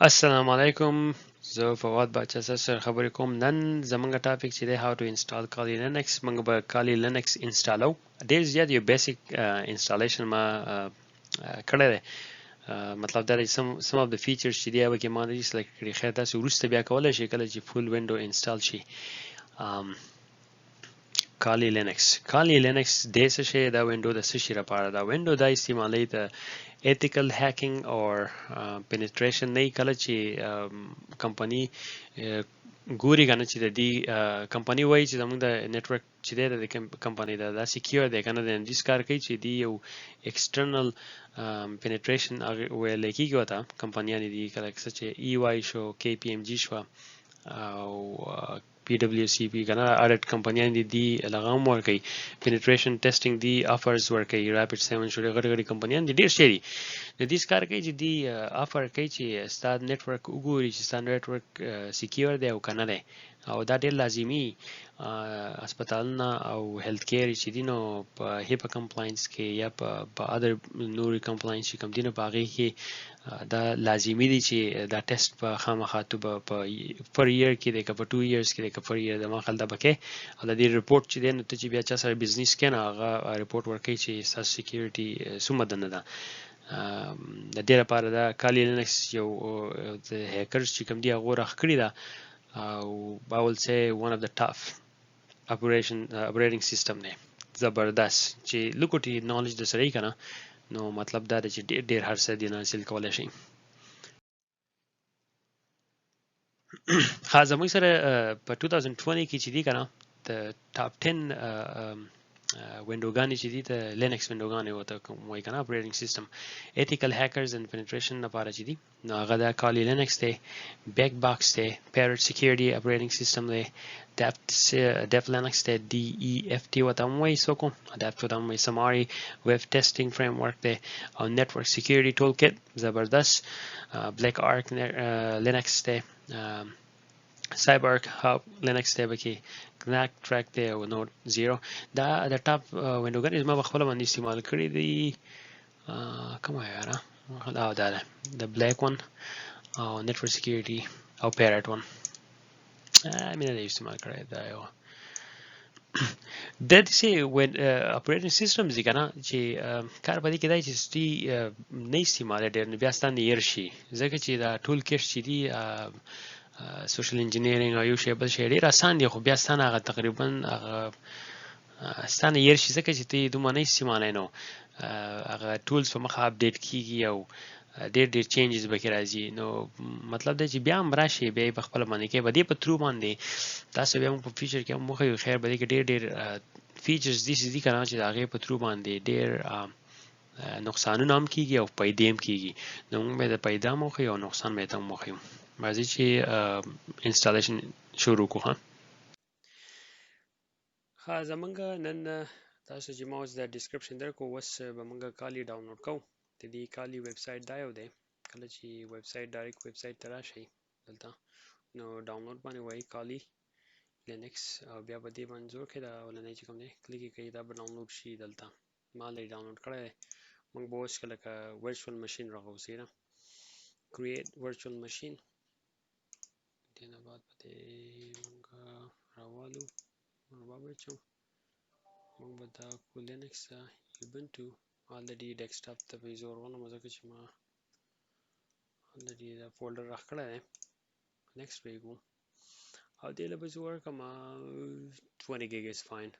السلام علیکم. زه فواد باچا سره خبرې کوم. نن زمونږ ټاپک چې دی how to install Kali Linux. موږ به Kali Linux انسټالو. ډیر زیات یو بیسیک انسټالیشن ما کړی دی. مطلب دا دی some of the features چې دی هغه کې ما نه سلیکټ کړي. خیر تاسو وروسته بیا کولی شئ کله چې فول وینډو انسټال شي. Kali Linux د څه شی دا وینډو د څه شي لپاره دا وینډو دا استعمالوي د ethical hacking or penetration نه کله چې کمپنی ګوري کنه چې د دې کمپنی وایي چې زموږ د نتورک چې دی د کمپنی دا سکیور دی کنه د دې کار کوي چې دی یو ایکسټرنل penetration ویل کېږي وته کمپنیان دي کله چې EY شو KPMG شو او PwC کنه اډټ کمپنیان دي لغام ورکوي penetration testing دي offers ورکوي rapid 7 شو غړي غړي کمپنیان دي ډیر شي د دې کار کوي چې دی افر کوي چې ستاسو نتورک وګوري چې ستاسو نتورک سکیور دی او کنه دی او دا ډیر لازمی هسپتالونه او هیلث کیر چې دي نو په هیپا کمپلاینس کې یا په اذر نوري کمپلاینس چې کوم دي نو په هغه کې دا لازمی دي چې دا ټیسټ په خامخا تو په پر ایئر کې دی که په 2 ایئرز کې دی که پر ایئر د ما خل دا بکې او د دې ریپورت چې دی نو ته چې بیا چا سره بزنس کې نه هغه ریپورت ورکړي چې ستاسو سکیورټي څومره دنه ده د دې لپاره دا Kali Linux یو د هیکرز چې کوم دی هغه راخکړی دا او I will say one of the tough operating system دی زبردست چې لوکوټي نالج د سره کنه نو مطلب دا دی چې ډیر هر څه دی نه حاصل کولای شي. ها زموږ سره په 2020 کې چې دی کنه د ټاپ 10 وینډوګانې چې دي ته لینکس وینډوګانې وته کوم وای کنه اپریټینګ سیستم ethical hackers and penetration لپاره چې دي نو هغه دا Kali Linux دی بیک باکس دی parrot security operating system دی def Linux دی DEFT وته وای سوکو adapt وته وای summary web testing framework دی او network security toolkit زبردست black arc Linux دی CyberArk Hub Linux دی بکی Knack Track دی او Node 0 دا د ټاپ وینډوګانې ما خپل باندې استعمال کړی دی کوم یاره دا ده د بلیک ون او Network Security او Parrot one مینه د استعمال کړی دا یو د دې وین اپریټینګ سیستمز دي کنه چې کار پدې کې دی چې سټي نه استعمال ډېر نه بیا ستانه ير شي ځکه چې دا ټول کېش چې دی سوشل انجینیرینګ او یو شی بل شی ډیر آسان دی خو بیا ستانه هغه تقریبا ستانه ير شي ځکه چې ته دومره نه استعمالای نو هغه ټولز په مخه اپډیټ کیږي او ډیر چینجز به کې راځي نو مطلب دا چې بیا هم راشي بیا په خپل باندې کې بده په ترو باندې تاسو بیا په فیچر کې مخه خیر بده کې ډیر فیچرز دي کنه چې هغه په ترو باندې ډیر نقصانونه هم کیږي او پیدا هم کیږي نو موږ د پیدا مخه او نقصان به تم مخه راځي چې انسټالیشن شروع کوه ها زمونږ نن تاسو چې موږ د ډسکرپشن درکو وس به موږ Kali ډاونلوډ کوو د دې Kali ویب سټ دا یو دی کله چې ویب سټ ډایرکټ ویب سټ ته راشي دلته نو ډاونلوډ باندې وایي Kali Linux او بیا به دې باندې زور کې دا ولنه چې کوم دی کلیک کوي دا به ډاونلوډ شي دلته ما لري ډاونلوډ کړی موږ به اوس کله کا ورچوال ماشين راغوسي نه create virtual machine دینه بعد به موږ راوالو بابا چو موږ به دا کو لینکس ubuntu already desktop ته به زور ونه مزه چې ما already دا فولډر راخړی دی next به go او دې له به زور کما 20 gig is fine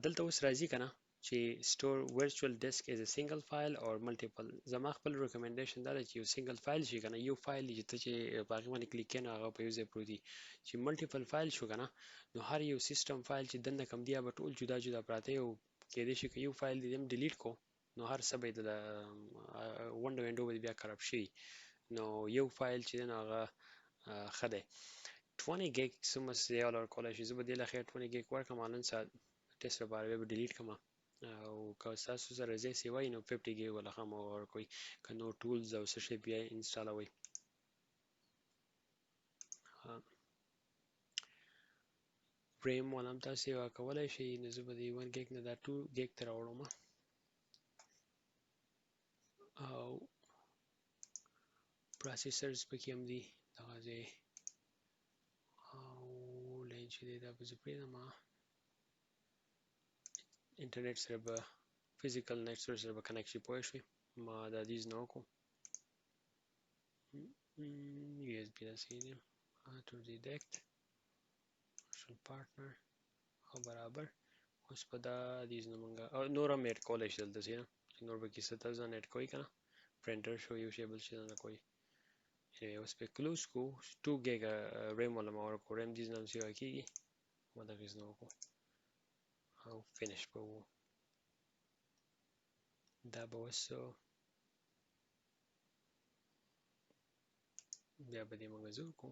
دلته اوس راځي کنه چې store virtual disk is a single file or multiple زما خپل recommendation دا دی چې یو single file شي کنه یو فایل چې باقي باندې کلیک کین هغه په یو ځای پروتي چې multiple file شو کنه نو هر یو سیستم فایل چې دنه کم دی به ټول جدا جدا پراته یو کې دې شي یو فایل دې هم ډیلیټ کو نو هر څه به د وینډو بیا خراب شي نو یو فایل چې هغه خده 20 gig سم سیال اور کولای شي زه به د لخر 20 gig ورکم الان سات ټیسټ لپاره به ډیلیټ کما او که تاسو سره زی سی وای نو 50 gig ولا هم ور کوي کنو ټولز او څه شي بیا انسټالوي فریم ولهم تاسو کولای شي نو زه به د 1 gig نه دا 2 gig تر وړم او پروسیسرز پکې هم دي دغه ځای او لین چې دی دا به زه پرېږدم انټرنیټ سره به فزیکل نت سره به کنیکټ شي پوه شوې ما دا دیز نه وکړو USB داسې دی to detect virtual partner او برابر اوس په دا دیز نه مونږ نور هم اډ کولی شي دلته نه چې نور به کیسه ته ځان اډ کوئ که نه پرنټر شو یو شی بل شي نه کوئ اوس په کلوز کو 2 ګیګا ریم والا ما ورکړو ریم دیز نه هم سیوا کېږي ما دغه نه وکړو او فینش به وو دا به اوس بیا به دې مونږ زه وکړو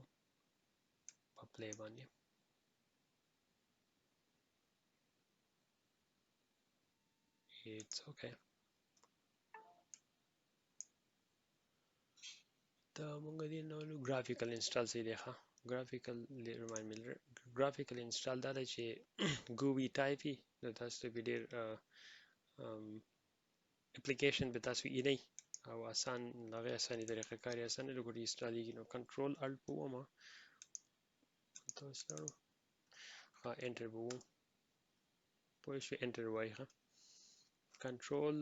په پلی باندې it's okay دا مونږ دې نو ګرافیکل انسټال سي دی ښه ګرافیکل ریمایند می ګرافیکل انسټال دا دی چې ګووي ټایپي نو تاسو ته به ډېر اپلیکیشن به تاسو یې نه او آسان هغه اساني طریقه کار یې اسانه لګوري انسټالیږي نو کنټرول الټ په ومه تاسو لرو ها انټر به وو پوه شو انټر وای ها کنټرول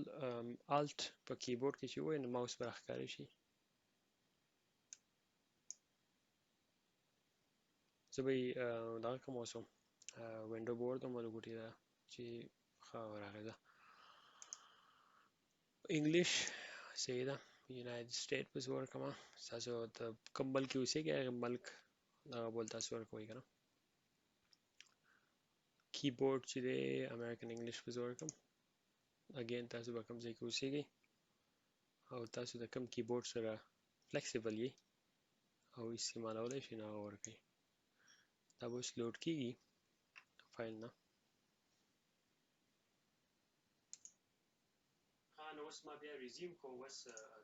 الټ په کیبورډ کې چې وای نو ماوس به راښکاره شي زه به یې دغه کوم اوسم وینډو بورډ ته مو لګوټې ده چې ښه راغې ده انګلیش صحیح ده یونایټډ سټیټ به زه ورکړم تاسو د کوم ملک کې اوسېږئ هغه ملک دغه بول تاسو ورکوئ که نه کیبورډ چې دی امریکن انګلیش به زه ورکړم اګین تاسو به کوم ځای کې اوسېږئ او تاسو د کوم کیبورډ سره فلیکسیبل یې او استعمالولی شئ نو هغه ورکړئ دا به اوس لوډ کېږي فایل نه نو اوس ما بیا ریزیوم کو اوس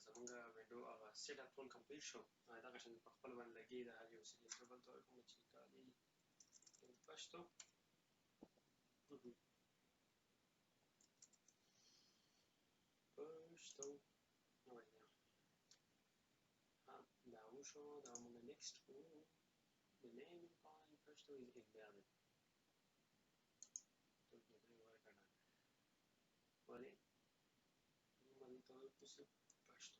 زمونږ وینډو هغه سیټ اپ ټول کمپلیټ شو دغه شان په خپل باندې لګي د هر یو څه بل ته ورکوم چې کالي پښتو پښتو دا وشو دا مونږ نیکسټ کوو the name file Pashto is invalid تو کې دوی ورکړه ولې باندې ته پښتو پښتو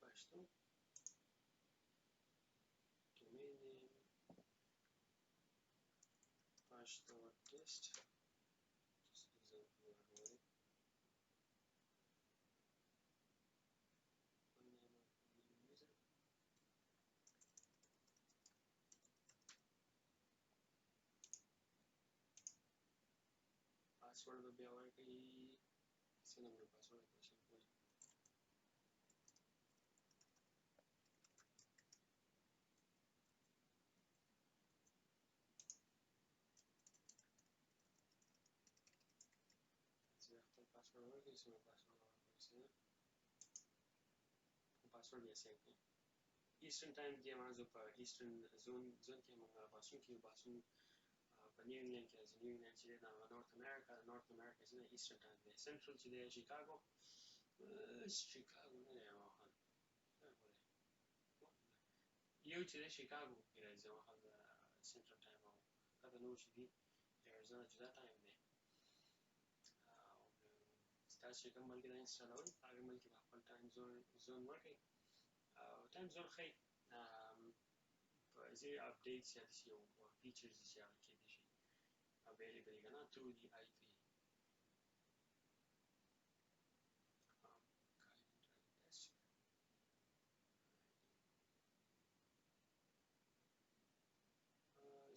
پښتو domain name Pashto test just example ورکړه पासवर्ड पे भी और कहीं से number password question कोई तो पासवर्ड और किसी में पासवर्ड और किसी में पासवर्ड भी ऐसे हैं ईस्टर्न टाइम के हमारा जो पर ईस्टर्न जोन के हमारा बासुन په نیو انګلند کې نیو انګلند چې دا نورث امریکا چې ایسټرن ټایم دی سنټرل چې دی شیکاګو نه دی واخل یو چې دی شیکاګو کې راځي واخل سنټرل ټایم او کله نور چې دی ایریزونا جدا ټایم دی او تاسو چې کوم ملک دا انسټالوئ هغه ملک به خپل ټایم زون ورکړئ او ټایم زون ښیي په ځینې اپډیټس یا داسې یو فیچرز چې هغه کېدای شي available again through the IP.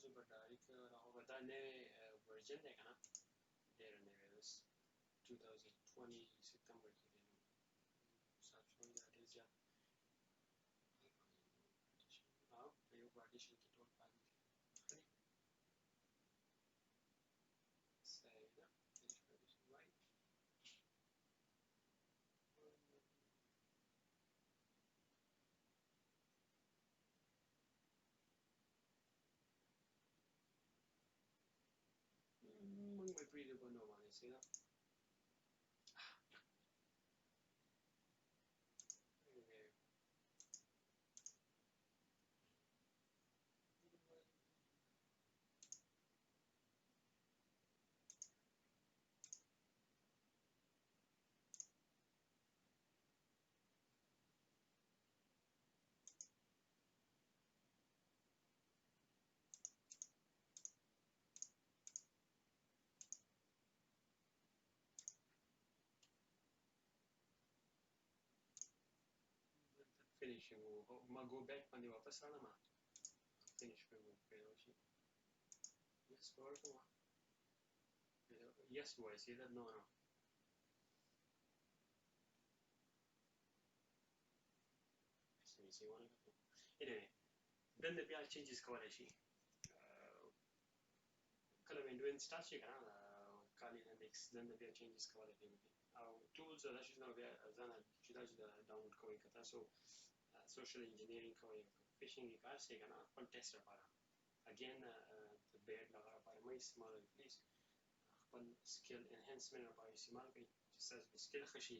زه به ډایرکټ راغو دا نوی ورژن دی که نه ډېره نوی اوس 2020 سپتمبر کې دی نو سات شوی دا ډېر زیات او په یو پارټیشن کې ټول فایل خلي save ده finish partition right موږ به پرېږدو window باندې سي دا finish ما go back باندې واپس راځم finish پیدا شي yes ورته yes وای سي دا نو نو سي ونه anyway دنه بیا changes کولای شي کله وینډو انسټال شي کنه کالي لینکس دنه بیا changes کولای شي او tools دا شي نو بیا ځان چې دا ډاونلوډ کوئ که تاسو social engineering کوئ فیشنګ یې کار شي کنه خپل ټیسټ لپاره again د بیډ لپاره مې استعمالوي پلیز خپل سکل انهانسمنت لپاره استعمال کړئ چې ستاسو سکل ښه شي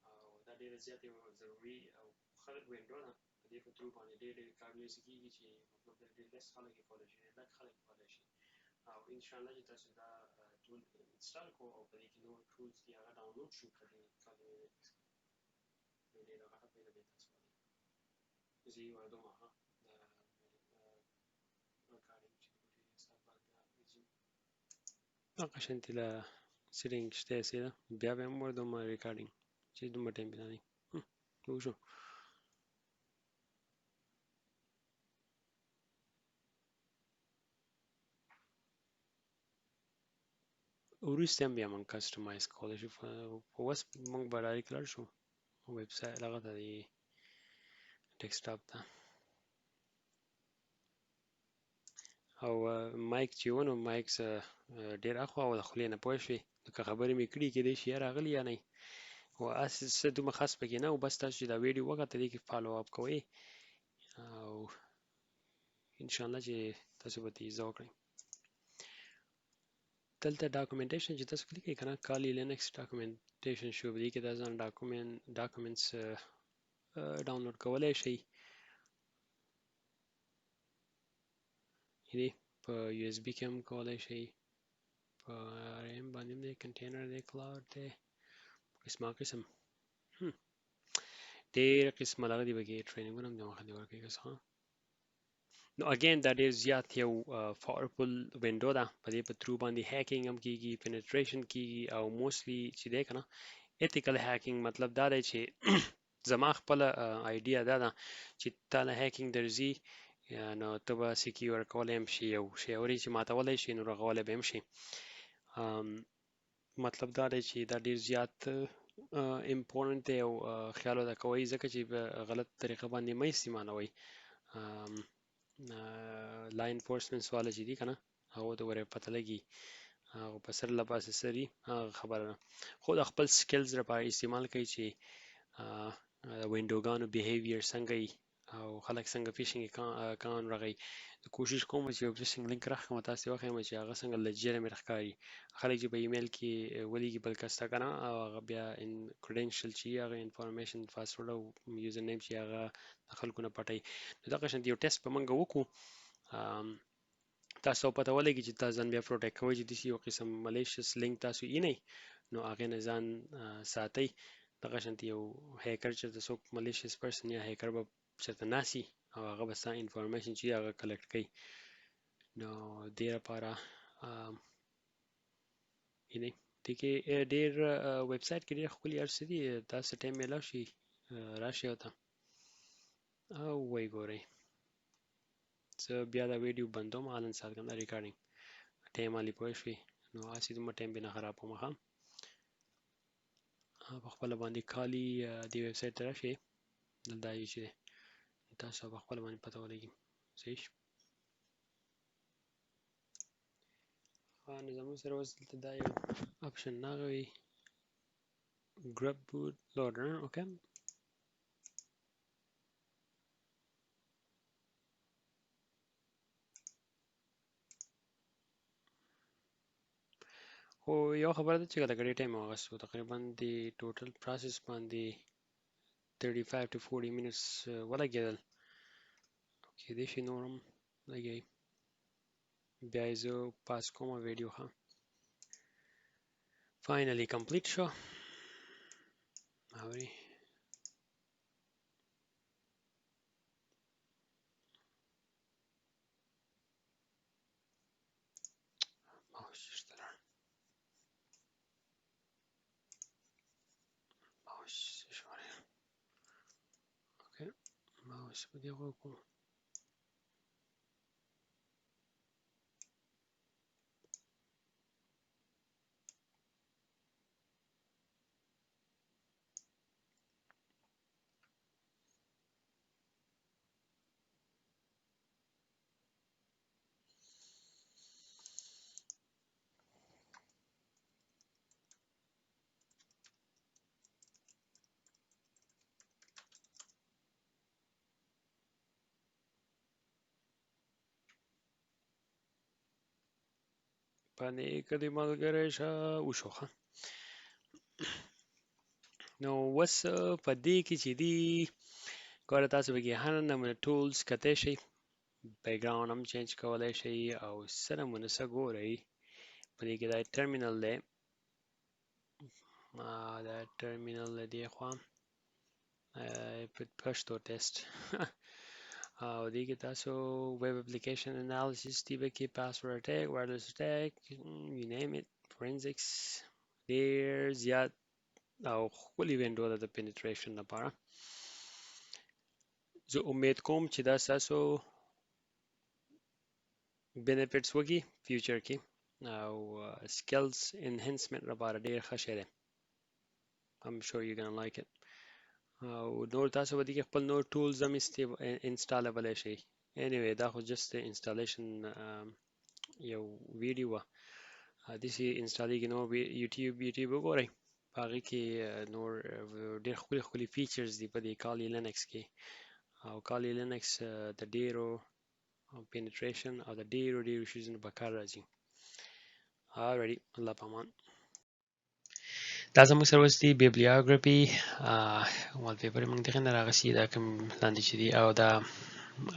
او دا ډېره زیاتې ضروري او خلک وینډو نه په دې په ترو باندې ډېر کارونه یې کېږي چې مطلب ډېر لس خلک یې کولی شي لږ خلک یې کولی شي او انشاءالله چې تاسو دا ټول انسټال کړو او په دې کې نور ټولز دي هغه ډاونلوډ شو کړئ ډېره غټه پیدا دی تاسو باندې زه یې واردوم ها recording چې هغه شانتي له سیټینګ شته سي بیا به هم وردوم ریکارډینګ چې دومره ټایم بنا دی وشو وروسته هم بیا موږ کسټمایز کولی شو اوس موږ به ډایرکټ لاړ شو ویب سایټ هغه ته دی ډیسکټاپ ته او مایک چې ونه مایک ډېر اخوا او د خولې نه پوه شوې که خبرې مې کړي کېدای شي یا راغلي یا نه او څه دومره خاص پکې نه او بس تاسو چې دا ویډیو وکته دې کې فالو اپ کوئ او انشاءالله چې تاسو به تیزه وکړئ دلته ډاکومنټیشن چې تاسو کلیک کړئ کنه کالي لینکس ډاکومنټیشن شو دې کې دا ځان ډاکومنټس ډاونلوډ کولی شئ یعنې په یو اس بي کې هم کولی شئ په ریم باندې هم دی کنټینر دی کلاوډ دی قسمه قسم ډېر قسمه دغه دي پکې ټرینینګونه هم د مخه دې ورکوي که څه نو اګین دا ډېر زیات یو پاورفل وینډو ده په دې په ترو باندې هیکینګ هم کیږي پینټریشن کیږي او موستلی چې دی که نه ایتیکل هیکینګ مطلب دا دی چې زما خپله آیډیا دا ده چې تا له هیکینګ درځي نو ته به سیکیور کولی هم شي یو شی اورې چې ماتولی شي نو رغولی به هم شي مطلب دا دی چې دا ډېر زیات امپورټنټ دی او خیال ورته کوئ ځکه چې په غلط طریقه باندې مه استعمالوئ لا انفورسمنټس والا چې دي که نه هغو ته ورې پته لګي هغه په سر له پاسه سري هغه خبره ده خو د خپل سکلز لپاره استعمال کوي چې وینډوګانو بیهیویر څنګه وي او خلک څنګه فیشنګ اکاونټ رغوي کوشش کوم چې یو فیشنګ لینک راښکم تاسو ته وښیم چې هغه څنګه لیجیټمیټ ښکاري خلک چې په ایمیل کې ولیږي بل کس ته که نه او هغه بیا کریډنشل چې هغه انفارمیشن پاسورډ او یوزر نیم چې هغه د خلکو نه پټوي نو دغه شانتې یو ټیسټ به موږ وکړو تاسو پته ولګي چې تاسو ځان بیا پروټیکټ کوئ چې داسې یو قسم ملیشس لینک تاسو اینئ نو هغې نه ځان ساتئ دغه شانتې یو هیکر چېرته څوک ملیشس پرسن یا هیکر به چېرته ناسي او هغه به ستا انفارمیشن چې هغه کلکټ کوي نو دې لپاره اینئ دې کې ډېر ویب سایټ کې ډېر ښکلي هر څه دي تاسو ټایم میلاو شي راشئ ورته او ویې ګورئ زه بیا دا ویډیو بندوم حالا سات کوم دا ریکارډینګ ټایم حالې پوه شوې نو هسې دومره ټایم بې نه خرابوم ښه په خپله باندې کالي دې ویب سایټ ته راشئ دلته یې چې تاسو په خپله باندې پته ولګي صحیح نو زموږ سره اوس دلته دا یو اپشن راغی ګرب بوټ لوډر اوکې خو یو خبره ده چې کله ګډې ټایم واغستو تقریبا د ټوټل پروسس باندې 35 to 40 minutes ولګېدل. کېدای شي نور هم لګوي. بیا یې زه پاس کومه ویډیو ښه. فاینلی کمپلیټ شو. اوري ماوس چېرته لاړ؟ ماوس اشاره. اوکې ماوس په دې غوږ کوم. باندې کدی ملګری شه وشو ښه. نو اوس په دې کې چې دی ګوره تاسو به کې هر نمونه ټولز کتی شئ. بیکګراوند هم چینج کولی شئ او څه نمونه څه ګورئ. په دې کې دا ټرمینل دی. دا ټرمینل له دې خوا پشتو ټیسټ او دې کې تاسو ویب اپلیکیشن انالیسیس دی به کې پاسورډ اټیک وایرلیس اټیک یو نیم اټ فورنزکس ډېر زیات او ښکلي وینډو ده د پینټریشن لپاره. زه امید کوم چې دا ستاسو بینیفټس وکړي فیوچر کې او سکلز انهانسمنت لپاره ډېر ښه شی دی. I'm sure you're gonna like it. او نور تاسو به دې کې خپل نور ټولز هم انسټالولی شئ. anyway دا خو جست انسټالیشن یو ویډیو وه. داسې انسټالیږي نو یوټیوب وګورئ. په هغې کې نور ډېر ښکلي ښکلي فیچرز دي په دې کالي لینکس کې. او کالي لینکس د ډېرو پینټریشن او د ډېرو شیزونو په کار راځي. alrighty الله پامان. دا زموږ سره اوس دی بیبلیوګرافي والپیپر موږ دغې نه راغسي دا کوم لاندې چې دي او دا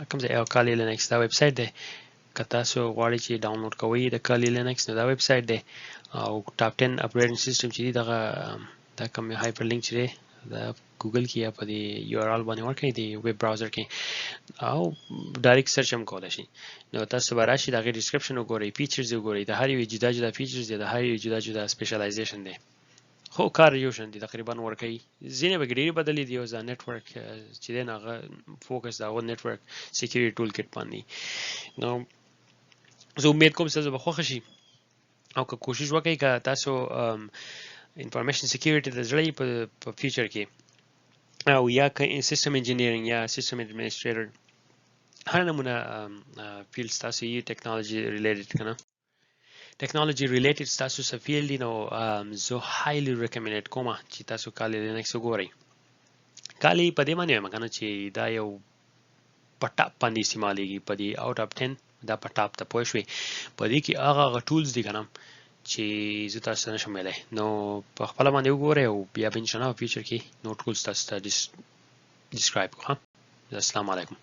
کوم ځای او کالي لینکس دا ویب سایټ دی. که تاسو غواړئ چې ډاونلوډ کوئ د کالي لینکس نو دا ویب سایټ دی او ټاپ 10 اپریټینګ سیسټم چې دی دغه دا کوم هایپر لینک چې دی دا ګوګل کې یا په دې یو آر ال باندې ورکړئ د ویب براوزر کې او ډایرکټ سرچ هم کولی شئ. نو تاسو به راشئ د هغې ډسکرپشن وګورئ فیچرز یې وګورئ. د هر یو جدا جدا فیچرز دی د هر یو جدا جدا سپیشلایزیشن دی خو کار یو شان دی تقریبا ورکوي. ځینې به کې ډېرې بدلې دي. اوس دا نیټورک چې دی نو هغه فوکس د هغه نیټورک سیکیورټي ټول کټ باندې. نو زه امید کوم ستاسو به خوښه شي او که کوشش وکړئ که تاسو انفارمیشن سیکیورټي د زړه په فیوچر کې او یا که سیسټم انجینیرینګ یا سیسټم اډمنسټریټر هر نمونه فیلډ تاسو یې ټیکنالوژي ریلیټډ که نه ټیکنالوژي ریلیټډ ستاسو څه فیلډ دي نو زه هایلی ریکمنډ کوم چې تاسو کالي لینکس وګورئ. کالي په دې باندې وایم که نه چې دا یو په ټاپ باندې استعمالیږي په دې آوټ اف 10 دا په ټاپ ته پوه شوې. په دې کې هغه ټولز دي که نه چې زه تاسو ته نشم ویلی نو په خپله باندې وګورئ او بیا به انشاءالله په فیوچر کې نور ټولز تاسو ته ډسکرایب کړو. السلام علیکم.